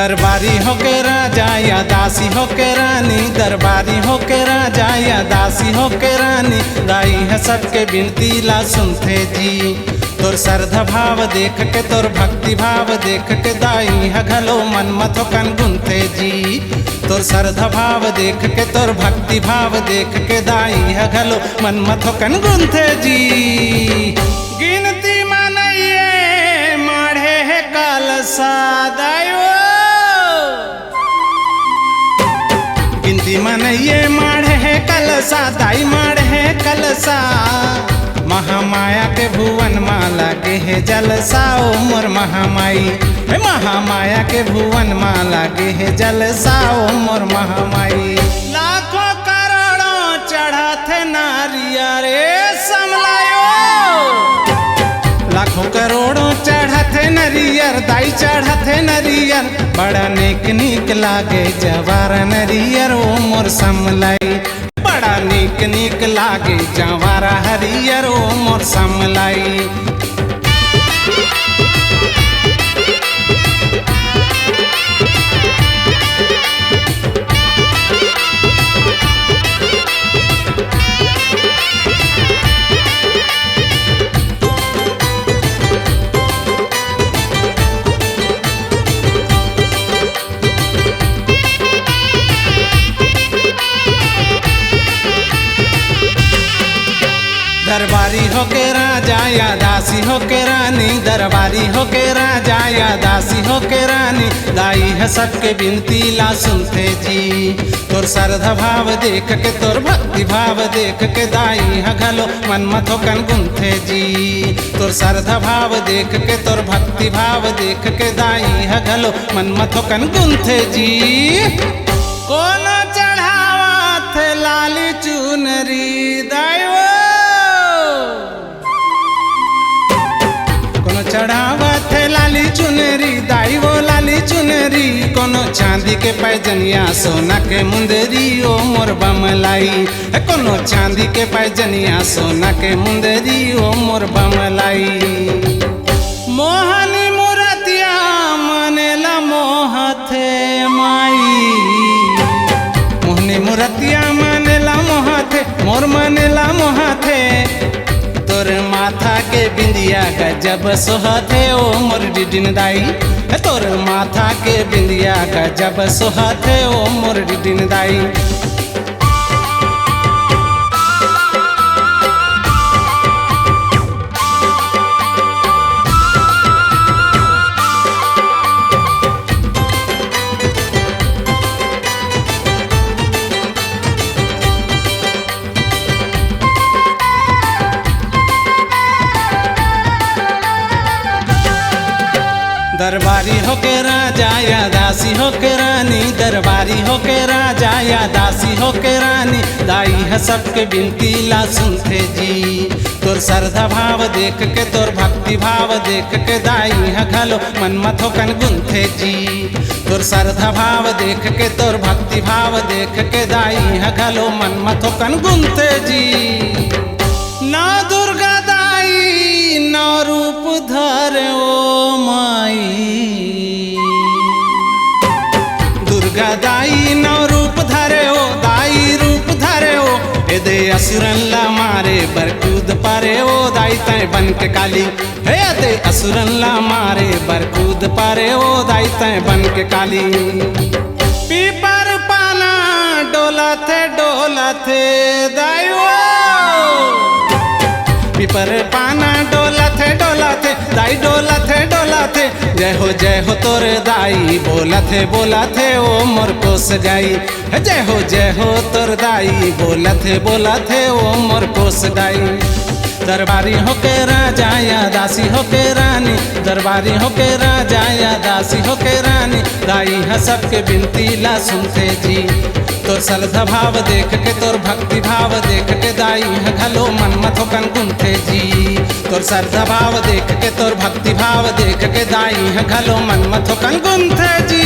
दरबारी होके राजा या दासी होके रानी, दरबारी होके राजा या दासी होके रानी, दाई है सबके बिनती ला सुनते जी। तोर श्रद्धा भाव देख के तोर भक्ति भाव देख के दाई है घलो मन मथो कन गुनते जी। तोर श्रद्धा भाव देख के तोर भक्ति भाव देख के दाई है घलो मन मथो कन गुनते जी। गिनती मनइए माढ़े है कलसा दायो, गिनती मनइए माढ़े है कलसा दाई माढ़े है कलसा। महामाया के भुवन माला के है जलसा ओ मोर महामाई, हे महामाया के भुवन माला के है जलसा ओ मोर महामाई। लाखों करोड़ों चढ़त नारिया रे समलायो, लाखों करोड़ों चढ़त नरियर दाई चढ़त नरियर, बड़ा नेक नीक लागे जवार नरियर ओ मोर समलाई। बड़ा नीक नीक लागे जवारा हरियर ओ मोर समलाई। दरबारी होके राजा या दासी होके रानी, दरबारी होके राजा या दासी होके रानी, दाई है सबके बिनती ला सुनते जी। तोर श्रद्धा भाव देख के तोर भक्ति भाव देख के दाई है घलो मन मथो कन गुनते जी। तोर श्रद्धा भाव देख के तोर भक्ति भाव देख के दाई है घलो मन मथो कन गुनते जी। कोनो चढ़ावत लाली चुनरी दायो, चढ़ावत है लाली चुनरी दाई वो लाली चुनरी। कोनो चांदी के पैजनिया सोना के मुंदरी ओ मोर बमलाई, कोनो चांदी के पैजनिया सोना के मुंदरी ओ मोर बमलाई। मोहनी मूर्तिया मनेला मोहथे माई, मोहनी मूर्तिया मनेला मोहथे मोर मनेला मोहथे। तोर माथा के बिंदिया गजब सोहते ओ मोर डिडिन दाई, तोर माथा के बिंदिया गजब सोहते ओ मोर डिडिन दाई। दरबारी होके राजा या दासी होके रानी, दरबारी होके राजा या दासी होके रानी, दाई है सबके बिनती ला सुनते जी। तोर श्रद्धा भाव देख के तोर भक्ति भाव देख के दाई है घलो मन मथो कन गुनते जी। तोर श्रद्धा भाव देख के तोर भक्ति भाव देख के दाई है घलो मन मथो कन गुनते जी। नौ दुर्गा दाई नौ रूप धर ओ माई, दुर्गा दाई नौ रूप धरे ओ दाई रूप धरे ओ। ए दे असुरन ला मारे बरकूद पारे ओ दाई तय बन के काली, हे दे असुरन ला मारे बरकूद पारे ओ दाई तय बन के काली। पीपर पाना डोला थे दायो, पीपर पाना डोला थे दाई डोला थे। जय हो तोर दाई बोला थे ओ मोर कोस गाई, जय हो तोर दाई बोला थे ओ मोर कोस गाई। दरबारी होके राजा या दासी होके रानी, दरबारी होके राजा या दासी होके रानी, दाई है सबके बिनती ला सुनते जी। तोर श्रद्धा भाव देख के तोर भक्ति भाव देख के दाई है घलो मन मथो कन गुनते जी। तोर श्रद्धा भाव देख के तोर भक्ति भाव देख के दाई है घलो मन मथो कन गुनते जी।